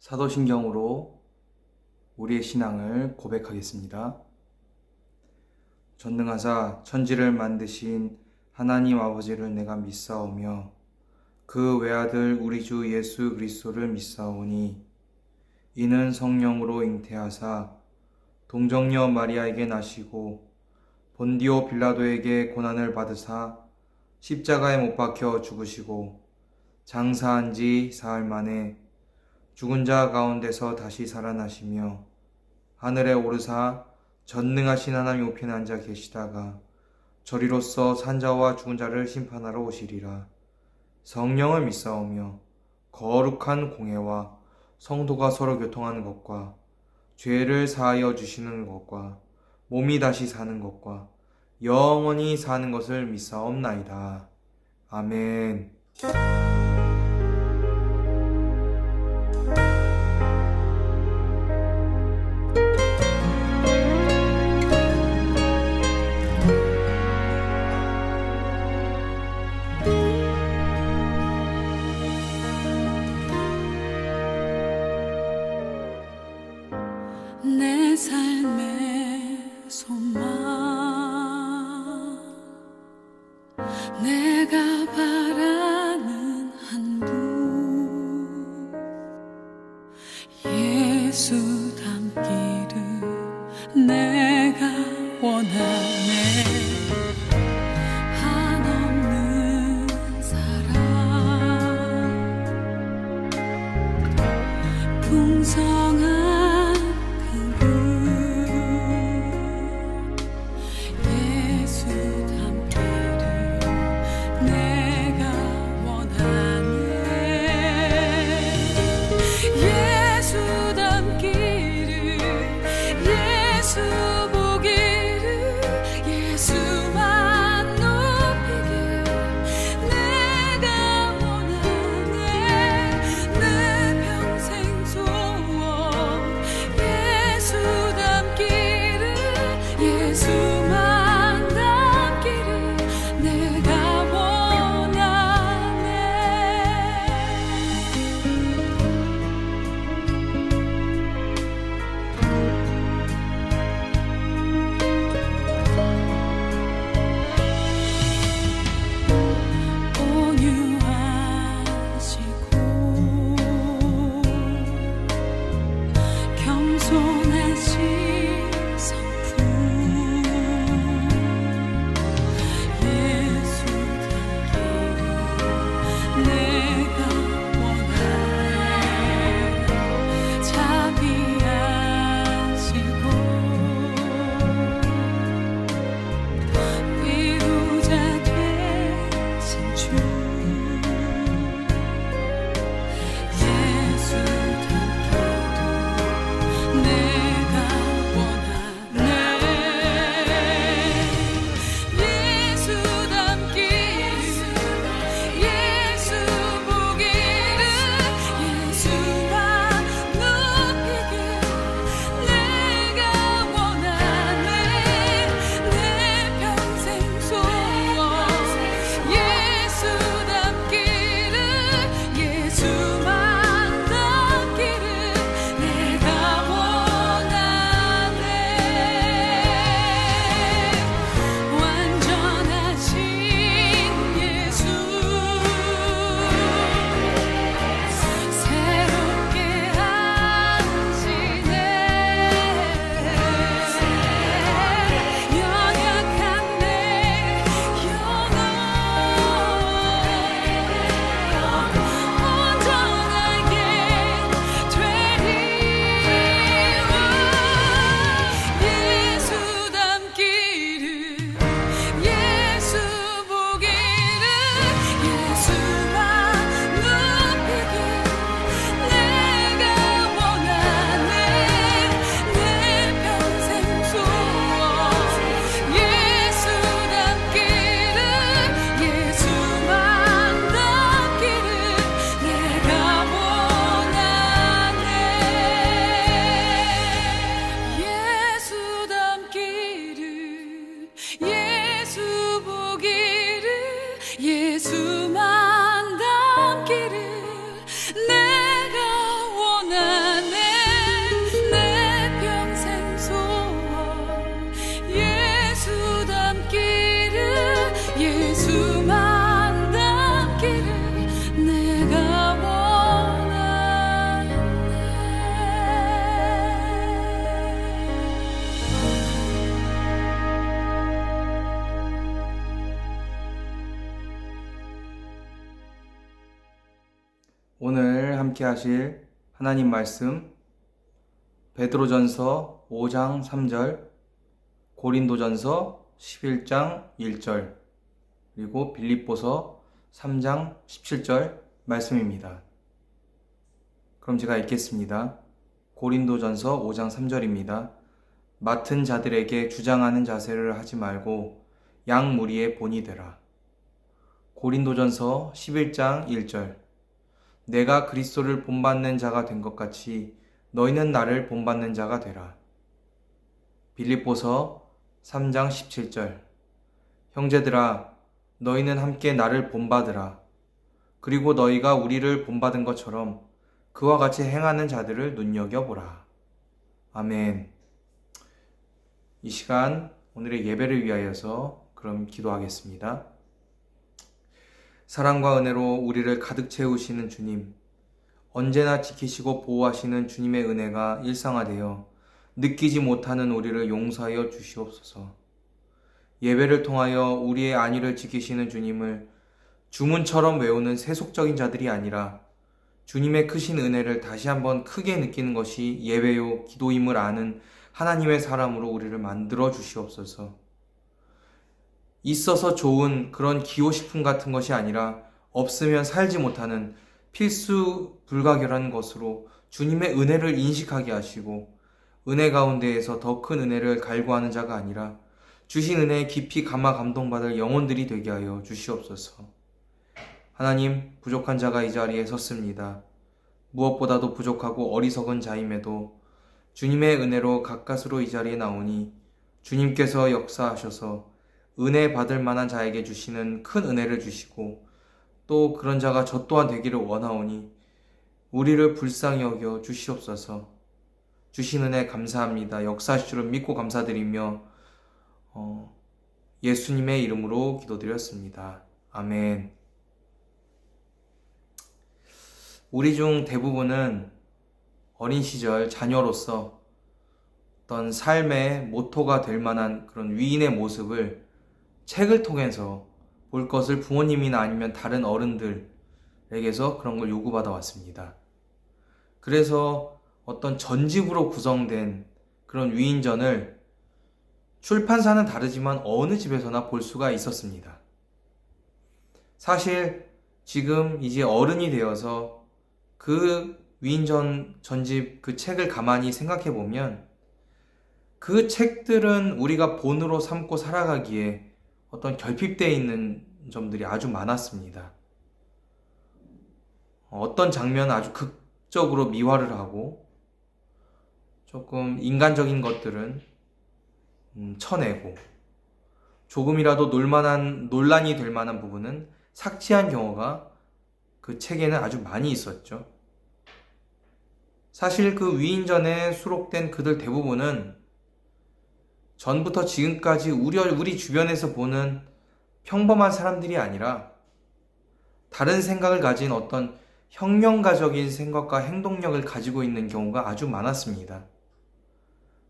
사도신경으로 우리의 신앙을 고백하겠습니다. 전능하사 천지를 만드신 하나님 아버지를 내가 믿사오며 그 외아들 우리 주 예수 그리스도를 믿사오니 이는 성령으로 잉태하사 동정녀 마리아에게 나시고 본디오 빌라도에게 고난을 받으사 십자가에 못 박혀 죽으시고 장사한 지 사흘 만에 죽은 자 가운데서 다시 살아나시며 하늘에 오르사 전능하신 하나님 우편에 앉아 계시다가 저리로서 산자와 죽은 자를 심판하러 오시리라. 성령을 믿사오며 거룩한 공회와 성도가 서로 교통하는 것과 죄를 사하여 주시는 것과 몸이 다시 사는 것과 영원히 사는 것을 믿사옵나이다. 아멘. 내 삶의 소망, 내가 바라는 한 분, 예수 닮기를 내가 원하네. 한없는 사랑, 풍성한 내 평생 소원 오늘 함께 하실 하나님 말씀 베드로전서 5장 3절, 고린도전서 11장 1절, 그리고 빌립보서 3장 17절 말씀입니다. 그럼 제가 읽겠습니다. 고린도전서 5장 3절입니다. 맡은 자들에게 주장하는 자세를 하지 말고 양 무리의 본이 되라. 고린도전서 11장 1절, 내가 그리스도를 본받는 자가 된 것 같이 너희는 나를 본받는 자가 되라. 빌립보서 3장 17절, 형제들아 너희는 함께 나를 본받으라. 그리고 너희가 우리를 본받은 것처럼 그와 같이 행하는 자들을 눈여겨보라. 아멘. 이 시간 오늘의 예배를 위하여서 그럼 기도하겠습니다. 사랑과 은혜로 우리를 가득 채우시는 주님, 언제나 지키시고 보호하시는 주님의 은혜가 일상화되어 느끼지 못하는 우리를 용서하여 주시옵소서. 예배를 통하여 우리의 안위를 지키시는 주님을 주문처럼 외우는 세속적인 자들이 아니라 주님의 크신 은혜를 다시 한번 크게 느끼는 것이 예배요 기도임을 아는 하나님의 사람으로 우리를 만들어 주시옵소서. 있어서 좋은 그런 기호식품 같은 것이 아니라 없으면 살지 못하는 필수 불가결한 것으로 주님의 은혜를 인식하게 하시고 은혜 가운데에서 더 큰 은혜를 갈구하는 자가 아니라 주신 은혜에 깊이 감화 감동받을 영혼들이 되게 하여 주시옵소서. 하나님, 부족한 자가 이 자리에 섰습니다. 무엇보다도 부족하고 어리석은 자임에도 주님의 은혜로 가까스로 이 자리에 나오니 주님께서 역사하셔서 은혜 받을 만한 자에게 주시는 큰 은혜를 주시고 또 그런 자가 저 또한 되기를 원하오니 우리를 불쌍히 여겨 주시옵소서. 주신 은혜 감사합니다. 역사하실 줄을 믿고 감사드리며 예수님의 이름으로 기도드렸습니다. 아멘. 우리 중 대부분은 어린 시절 자녀로서 어떤 삶의 모토가 될 만한 그런 위인의 모습을 책을 통해서 볼 것을 부모님이나 아니면 다른 어른들에게서 그런 걸 요구받아 왔습니다. 그래서 어떤 전집으로 구성된 그런 위인전을 출판사는 다르지만 어느 집에서나 볼 수가 있었습니다. 사실 지금 이제 어른이 되어서 그 위인전 전집 그 책을 가만히 생각해 보면 그 책들은 우리가 본으로 삼고 살아가기에 어떤 결핍되어 있는 점들이 아주 많았습니다. 어떤 장면은 아주 극적으로 미화를 하고 조금 인간적인 것들은 쳐내고 조금이라도 논란이 될 만한 부분은 삭제한 경우가 그 책에는 아주 많이 있었죠. 사실 그 위인전에 수록된 그들 대부분은 전부터 지금까지 우리 주변에서 보는 평범한 사람들이 아니라 다른 생각을 가진 어떤 혁명가적인 생각과 행동력을 가지고 있는 경우가 아주 많았습니다.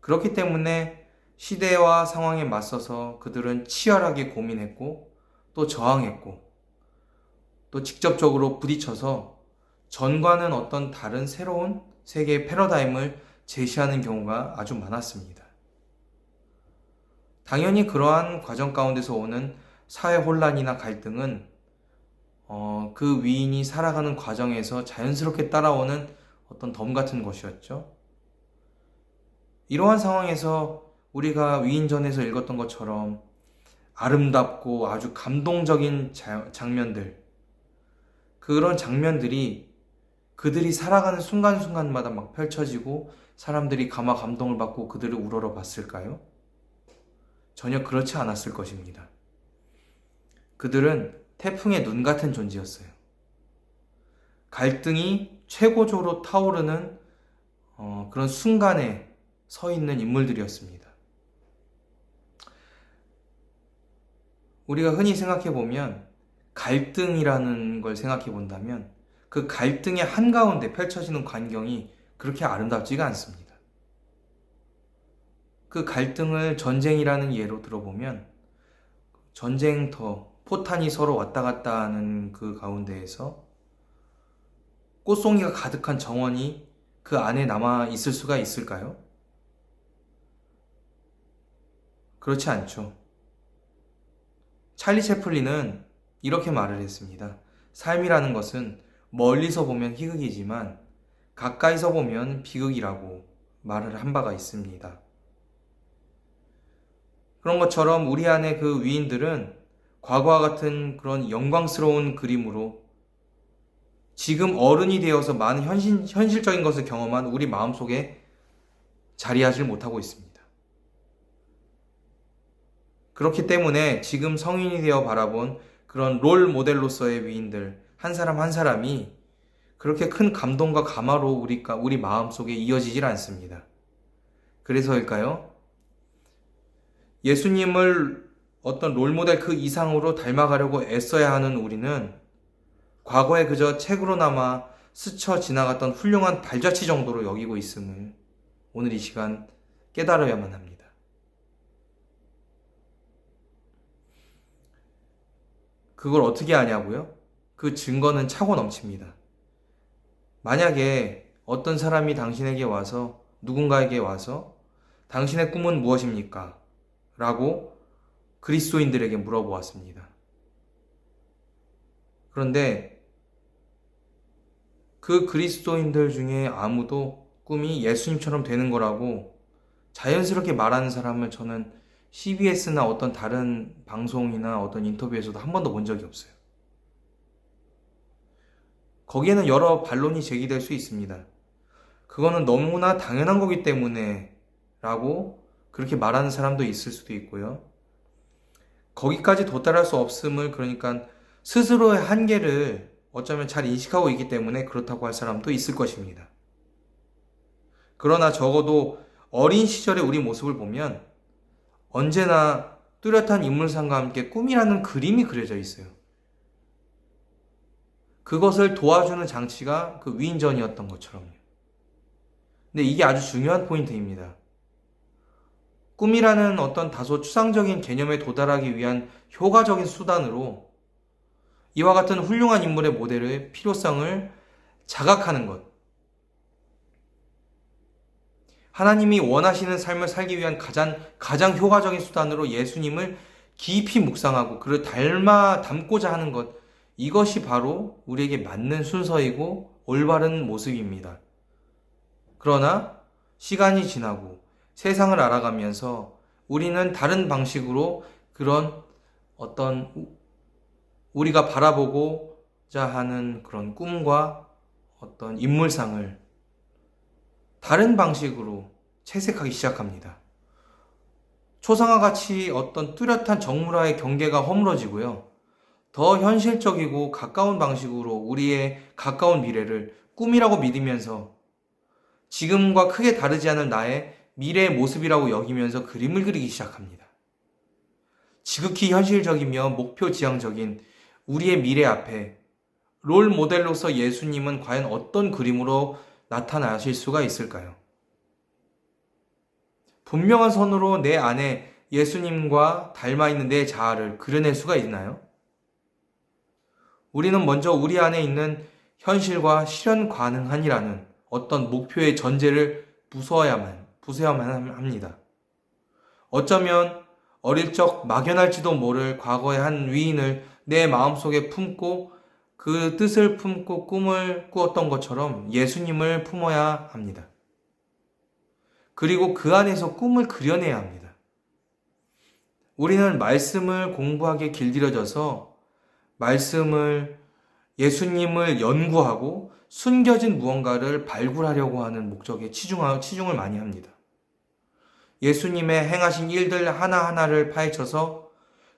그렇기 때문에 시대와 상황에 맞서서 그들은 치열하게 고민했고 또 저항했고 또 직접적으로 부딪혀서 전과는 어떤 다른 새로운 세계의 패러다임을 제시하는 경우가 아주 많았습니다. 당연히 그러한 과정 가운데서 오는 사회 혼란이나 갈등은 그 위인이 살아가는 과정에서 자연스럽게 따라오는 어떤 덤 같은 것이었죠. 이러한 상황에서 우리가 위인전에서 읽었던 것처럼 아름답고 아주 감동적인 장면들, 그런 장면들이 그들이 살아가는 순간순간마다 막 펼쳐지고 사람들이 감화 감동을 받고 그들을 우러러 봤을까요? 전혀 그렇지 않았을 것입니다. 그들은 태풍의 눈 같은 존재였어요. 갈등이 최고조로 타오르는 그런 순간에 서 있는 인물들이었습니다. 우리가 흔히 생각해 보면 갈등이라는 걸 생각해 본다면 그 갈등의 한가운데 펼쳐지는 광경이 그렇게 아름답지가 않습니다. 그 갈등을 전쟁이라는 예로 들어보면 전쟁터, 포탄이 서로 왔다 갔다 하는 그 가운데에서 꽃송이가 가득한 정원이 그 안에 남아 있을 수가 있을까요? 그렇지 않죠. 찰리 채플린은 이렇게 말을 했습니다. 삶이라는 것은 멀리서 보면 희극이지만 가까이서 보면 비극이라고 말을 한 바가 있습니다. 그런 것처럼 우리 안에 그 위인들은 과거와 같은 그런 영광스러운 그림으로 지금 어른이 되어서 많은 현실적인 것을 경험한 우리 마음속에 자리하지 못하고 있습니다. 그렇기 때문에 지금 성인이 되어 바라본 그런 롤 모델로서의 위인들 한 사람 한 사람이 그렇게 큰 감동과 감화로 우리 마음속에 이어지질 않습니다. 그래서일까요? 예수님을 어떤 롤모델 그 이상으로 닮아가려고 애써야 하는 우리는 과거에 그저 책으로나마 스쳐 지나갔던 훌륭한 발자취 정도로 여기고 있음을 오늘 이 시간 깨달아야만 합니다. 그걸 어떻게 아냐고요? 그 증거는 차고 넘칩니다. 만약에 어떤 사람이 누군가에게 와서 당신의 꿈은 무엇입니까? 라고 그리스도인들에게 물어보았습니다. 그런데 그 그리스도인들 중에 아무도 꿈이 예수님처럼 되는 거라고 자연스럽게 말하는 사람을 저는 CBS나 어떤 다른 방송이나 어떤 인터뷰에서도 한 번도 본 적이 없어요. 거기에는 여러 반론이 제기될 수 있습니다. 그거는 너무나 당연한 거기 때문에 라고 그렇게 말하는 사람도 있을 수도 있고요. 거기까지 도달할 수 없음을 그러니까 스스로의 한계를 어쩌면 잘 인식하고 있기 때문에 그렇다고 할 사람도 있을 것입니다. 그러나 적어도 어린 시절의 우리 모습을 보면 언제나 뚜렷한 인물상과 함께 꿈이라는 그림이 그려져 있어요. 그것을 도와주는 장치가 그 위인전이었던 것처럼요. 근데 이게 아주 중요한 포인트입니다. 꿈이라는 어떤 다소 추상적인 개념에 도달하기 위한 효과적인 수단으로 이와 같은 훌륭한 인물의 모델의 필요성을 자각하는 것. 하나님이 원하시는 삶을 살기 위한 가장 효과적인 수단으로 예수님을 깊이 묵상하고 그를 닮고자 하는 것. 이것이 바로 우리에게 맞는 순서이고 올바른 모습입니다. 그러나 시간이 지나고 세상을 알아가면서 우리는 다른 방식으로 그런 어떤 우리가 바라보고자 하는 그런 꿈과 어떤 인물상을 다른 방식으로 채색하기 시작합니다. 초상화 같이 어떤 뚜렷한 정물화의 경계가 허물어지고요. 더 현실적이고 가까운 방식으로 우리의 가까운 미래를 꿈이라고 믿으면서 지금과 크게 다르지 않은 나의 미래의 모습이라고 여기면서 그림을 그리기 시작합니다. 지극히 현실적이며 목표지향적인 우리의 미래 앞에 롤 모델로서 예수님은 과연 어떤 그림으로 나타나실 수가 있을까요? 분명한 선으로 내 안에 예수님과 닮아있는 내 자아를 그려낼 수가 있나요? 우리는 먼저 우리 안에 있는 현실과 실현 가능한이라는 어떤 목표의 전제를 부숴야만 합니다. 어쩌면 어릴 적 막연할지도 모를 과거의 한 위인을 내 마음속에 품고 그 뜻을 품고 꿈을 꾸었던 것처럼 예수님을 품어야 합니다. 그리고 그 안에서 꿈을 그려내야 합니다. 우리는 말씀을 공부하기에 길들여져서 예수님을 연구하고 숨겨진 무언가를 발굴하려고 하는 목적에 치중을 많이 합니다. 예수님의 행하신 일들 하나하나를 파헤쳐서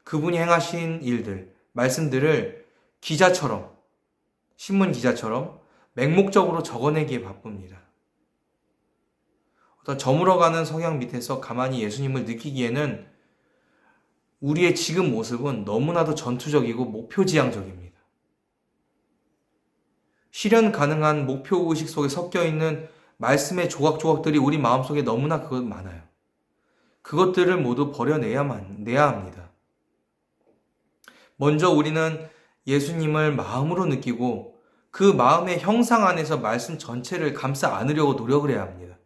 그분이 행하신 일들, 말씀들을 신문 기자처럼 맹목적으로 적어내기에 바쁩니다. 어떤 저물어가는 성향 밑에서 가만히 예수님을 느끼기에는 우리의 지금 모습은 너무나도 전투적이고 목표지향적입니다. 실현 가능한 목표의식 속에 섞여있는 말씀의 조각조각들이 우리 마음속에 너무나 많아요. 그것들을 모두 버려내야 합니다. 먼저 우리는 예수님을 마음으로 느끼고 그 마음의 형상 안에서 말씀 전체를 감싸 안으려고 노력을 해야 합니다.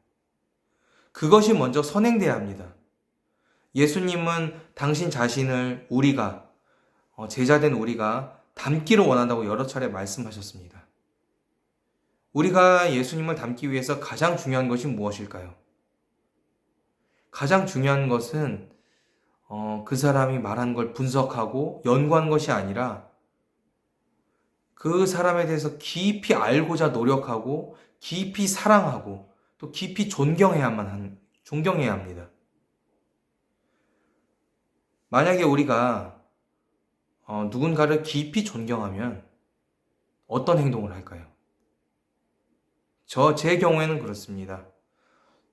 그것이 먼저 선행돼야 합니다. 예수님은 당신 자신을 우리가, 제자된 우리가 닮기를 원한다고 여러 차례 말씀하셨습니다. 우리가 예수님을 닮기 위해서 가장 중요한 것이 무엇일까요? 가장 중요한 것은 그 사람이 말한 걸 분석하고 연구한 것이 아니라 그 사람에 대해서 깊이 알고자 노력하고 깊이 사랑하고 또 깊이 존경해야 합니다. 만약에 우리가 누군가를 깊이 존경하면 어떤 행동을 할까요? 제 경우에는 그렇습니다.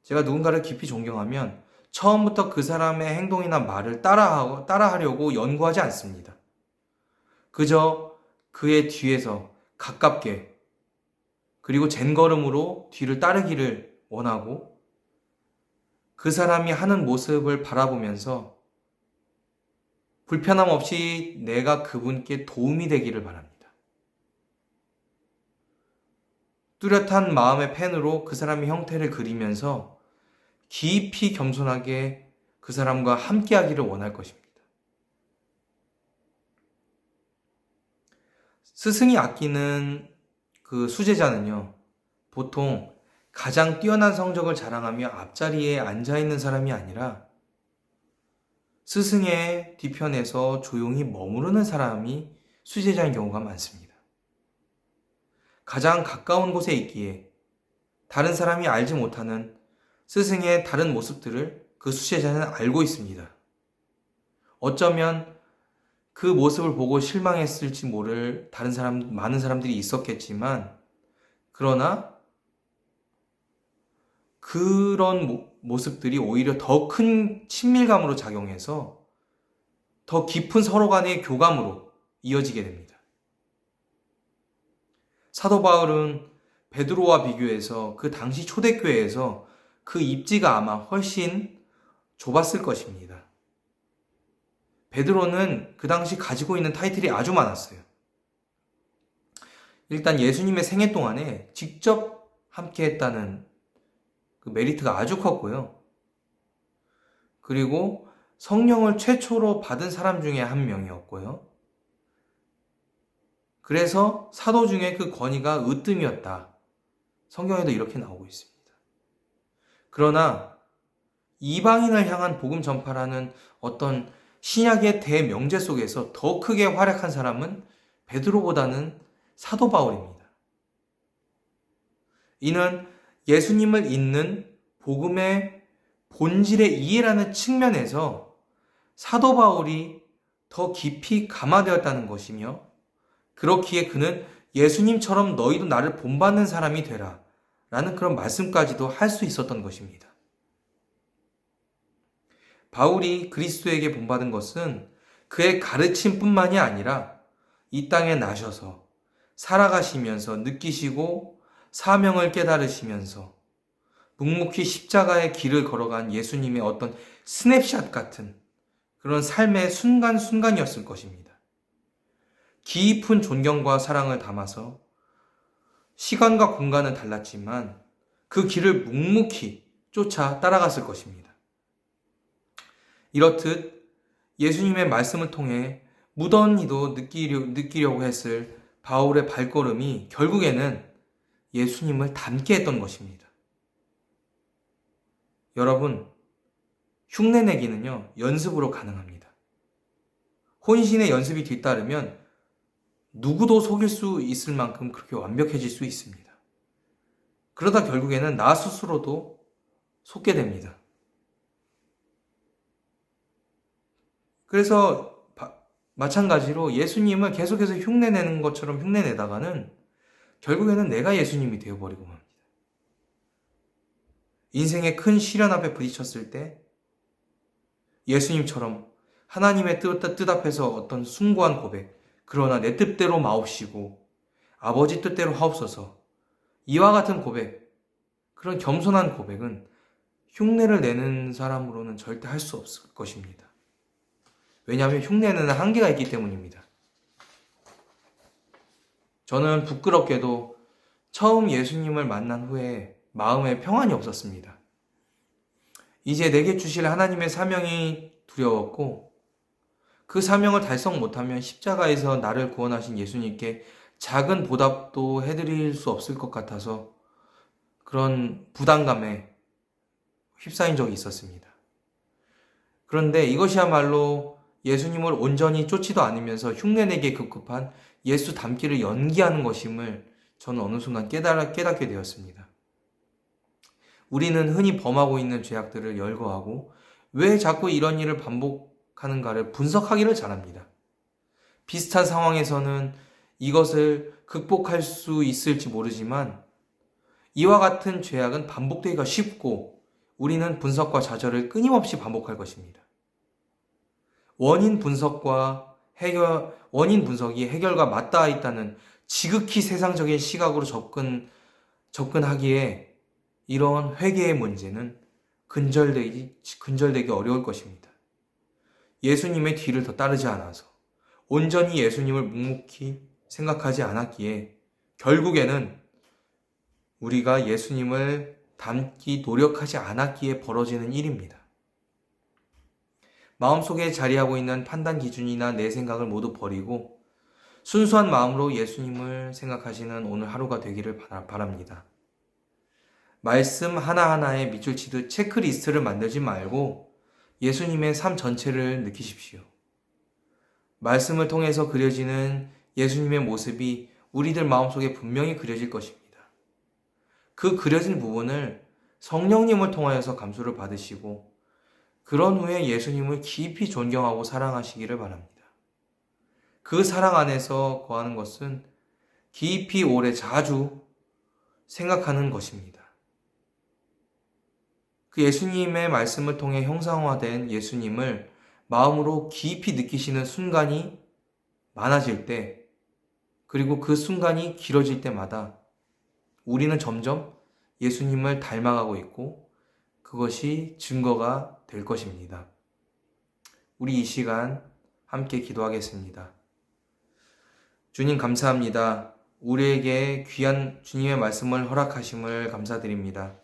제가 누군가를 깊이 존경하면 처음부터 그 사람의 행동이나 말을 따라하려고 연구하지 않습니다. 그저 그의 뒤에서 가깝게 그리고 젠걸음으로 뒤를 따르기를 원하고 그 사람이 하는 모습을 바라보면서 불편함 없이 내가 그분께 도움이 되기를 바랍니다. 뚜렷한 마음의 펜으로 그 사람의 형태를 그리면서 깊이 겸손하게 그 사람과 함께하기를 원할 것입니다. 스승이 아끼는 그 수제자는요, 보통 가장 뛰어난 성적을 자랑하며 앞자리에 앉아있는 사람이 아니라 스승의 뒤편에서 조용히 머무르는 사람이 수제자인 경우가 많습니다. 가장 가까운 곳에 있기에 다른 사람이 알지 못하는 스승의 다른 모습들을 그 수제자는 알고 있습니다. 어쩌면 그 모습을 보고 실망했을지 모를 많은 사람들이 있었겠지만, 그러나 그런 모습들이 오히려 더 큰 친밀감으로 작용해서 더 깊은 서로 간의 교감으로 이어지게 됩니다. 사도 바울은 베드로와 비교해서 그 당시 초대교회에서 그 입지가 아마 훨씬 좁았을 것입니다. 베드로는 그 당시 가지고 있는 타이틀이 아주 많았어요. 일단 예수님의 생애 동안에 직접 함께 했다는 그 메리트가 아주 컸고요. 그리고 성령을 최초로 받은 사람 중에 한 명이었고요. 그래서 사도 중에 그 권위가 으뜸이었다. 성경에도 이렇게 나오고 있습니다. 그러나 이방인을 향한 복음 전파라는 어떤 신약의 대명제 속에서 더 크게 활약한 사람은 베드로보다는 사도 바울입니다. 이는 예수님을 잇는 복음의 본질의 이해라는 측면에서 사도 바울이 더 깊이 감화되었다는 것이며, 그렇기에 그는 예수님처럼 너희도 나를 본받는 사람이 되라 라는 그런 말씀까지도 할 수 있었던 것입니다. 바울이 그리스도에게 본받은 것은 그의 가르침뿐만이 아니라 이 땅에 나셔서 살아가시면서 느끼시고 사명을 깨달으시면서 묵묵히 십자가의 길을 걸어간 예수님의 어떤 스냅샷 같은 그런 삶의 순간순간이었을 것입니다. 깊은 존경과 사랑을 담아서 시간과 공간은 달랐지만 그 길을 묵묵히 쫓아 따라갔을 것입니다. 이렇듯 예수님의 말씀을 통해 무던히도 느끼려고 했을 바울의 발걸음이 결국에는 예수님을 닮게 했던 것입니다. 여러분, 흉내내기는요, 연습으로 가능합니다. 혼신의 연습이 뒤따르면 누구도 속일 수 있을 만큼 그렇게 완벽해질 수 있습니다. 그러다 결국에는 나 스스로도 속게 됩니다. 그래서 마찬가지로 예수님을 계속해서 흉내내는 것처럼 흉내내다가는 결국에는 내가 예수님이 되어버리고 맙니다. 인생의 큰 시련 앞에 부딪혔을 때 예수님처럼 하나님의 뜻 앞에서 어떤 숭고한 고백, 그러나 내 뜻대로 마옵시고 아버지 뜻대로 하옵소서, 이와 같은 고백, 그런 겸손한 고백은 흉내를 내는 사람으로는 절대 할 수 없을 것입니다. 왜냐하면 흉내는 한계가 있기 때문입니다. 저는 부끄럽게도 처음 예수님을 만난 후에 마음에 평안이 없었습니다. 이제 내게 주실 하나님의 사명이 두려웠고, 그 사명을 달성 못하면 십자가에서 나를 구원하신 예수님께 작은 보답도 해드릴 수 없을 것 같아서 그런 부담감에 휩싸인 적이 있었습니다. 그런데 이것이야말로 예수님을 온전히 쫓지도 않으면서 흉내내기에 급급한 예수 닮기를 연기하는 것임을 저는 어느 순간 깨닫게 되었습니다. 우리는 흔히 범하고 있는 죄악들을 열거하고 왜 자꾸 이런 일을 반복하는가를 분석하기를 잘합니다. 비슷한 상황에서는 이것을 극복할 수 있을지 모르지만 이와 같은 죄악은 반복되기가 쉽고 우리는 분석과 좌절을 끊임없이 반복할 것입니다. 원인 분석이 해결과 맞닿아 있다는 지극히 세상적인 시각으로 접근하기에 이런 회개의 문제는 근절되기 어려울 것입니다. 예수님의 뒤를 더 따르지 않아서 온전히 예수님을 묵묵히 생각하지 않았기에 결국에는 우리가 예수님을 닮기 노력하지 않았기에 벌어지는 일입니다. 마음속에 자리하고 있는 판단 기준이나 내 생각을 모두 버리고 순수한 마음으로 예수님을 생각하시는 오늘 하루가 되기를 바랍니다. 말씀 하나하나에 밑줄 치듯 체크리스트를 만들지 말고 예수님의 삶 전체를 느끼십시오. 말씀을 통해서 그려지는 예수님의 모습이 우리들 마음속에 분명히 그려질 것입니다. 그 그려진 부분을 성령님을 통하여서 감수를 받으시고 그런 후에 예수님을 깊이 존경하고 사랑하시기를 바랍니다. 그 사랑 안에서 거하는 것은 깊이 오래 자주 생각하는 것입니다. 그 예수님의 말씀을 통해 형상화된 예수님을 마음으로 깊이 느끼시는 순간이 많아질 때, 그리고 그 순간이 길어질 때마다 우리는 점점 예수님을 닮아가고 있고 그것이 증거가 될 것입니다. 우리 이 시간 함께 기도하겠습니다. 주님 감사합니다. 우리에게 귀한 주님의 말씀을 허락하심을 감사드립니다.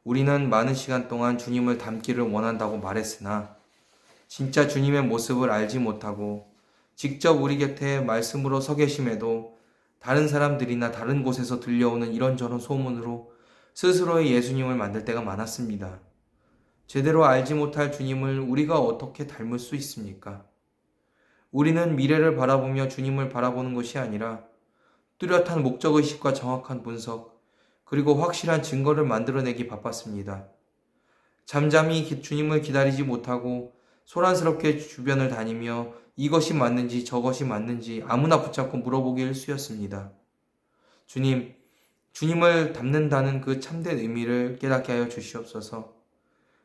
우리는 많은 시간 동안 주님을 닮기를 원한다고 말했으나 진짜 주님의 모습을 알지 못하고 직접 우리 곁에 말씀으로 서 계심에도 다른 사람들이나 다른 곳에서 들려오는 이런저런 소문으로 스스로의 예수님을 만들 때가 많았습니다. 제대로 알지 못할 주님을 우리가 어떻게 닮을 수 있습니까? 우리는 미래를 바라보며 주님을 바라보는 것이 아니라 뚜렷한 목적의식과 정확한 분석, 그리고 확실한 증거를 만들어내기 바빴습니다. 잠잠히 주님을 기다리지 못하고 소란스럽게 주변을 다니며 이것이 맞는지 저것이 맞는지 아무나 붙잡고 물어보기 일쑤였습니다. 주님을 닮는다는 그 참된 의미를 깨닫게 하여 주시옵소서.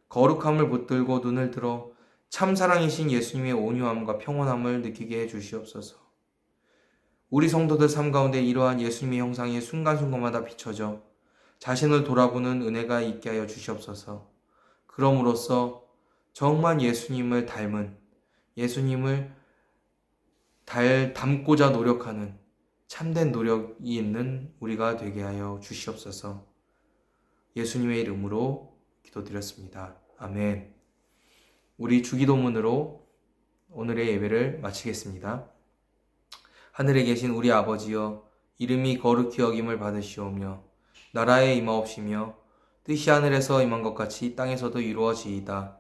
거룩함을 붙들고 눈을 들어 참사랑이신 예수님의 온유함과 평온함을 느끼게 해 주시옵소서. 우리 성도들 삶 가운데 이러한 예수님의 형상이 순간순간마다 비춰져 자신을 돌아보는 은혜가 있게 하여 주시옵소서. 그럼으로써 정말 예수님을 닮은, 예수님을 닮고자 노력하는 참된 노력이 있는 우리가 되게 하여 주시옵소서. 예수님의 이름으로 기도드렸습니다. 아멘. 우리 주기도문으로 오늘의 예배를 마치겠습니다. 하늘에 계신 우리 아버지여, 이름이 거룩히 여김을 받으시오며 나라에 임하옵시며 뜻이 하늘에서 임한 것 같이 땅에서도 이루어지이다.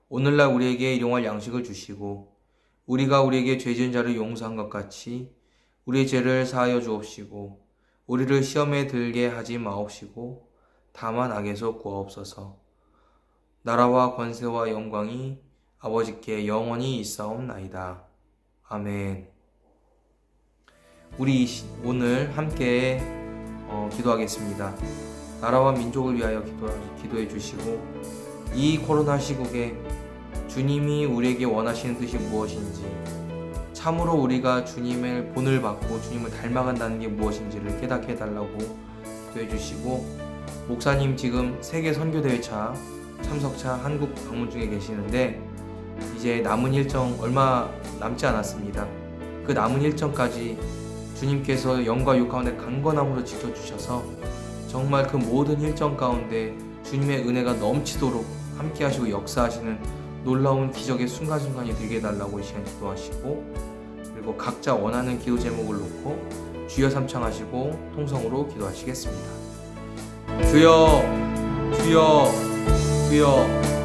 오늘날 우리에게 일용할 양식을 주시고 우리가 우리에게 죄 지은 자를 용서한 것 같이 우리의 죄를 사하여 주옵시고 우리를 시험에 들게 하지 마옵시고 다만 악에서 구하옵소서. 나라와 권세와 영광이 아버지께 영원히 있사옵나이다. 아멘. 우리 오늘 함께 기도하겠습니다. 나라와 민족을 위하여 기도해 주시고 이 코로나 시국에 주님이 우리에게 원하시는 뜻이 무엇인지, 참으로 우리가 주님의 본을 받고 주님을 닮아간다는 게 무엇인지를 깨닫게 해달라고 기도해 주시고, 목사님 지금 세계 선교대회차 참석차 한국 방문 중에 계시는데 이제 남은 일정 얼마 남지 않았습니다. 그 남은 일정까지 주님께서 영과 육 가운데 강건함으로 지켜주셔서 정말 그 모든 일정 가운데 주님의 은혜가 넘치도록 함께 하시고 역사하시는 놀라운 기적의 순간순간이 되게 해달라고 이 시간 기도하시고, 그리고 각자 원하는 기도 제목을 놓고 주여 삼창하시고 통성으로 기도하시겠습니다. 주여 주여 주여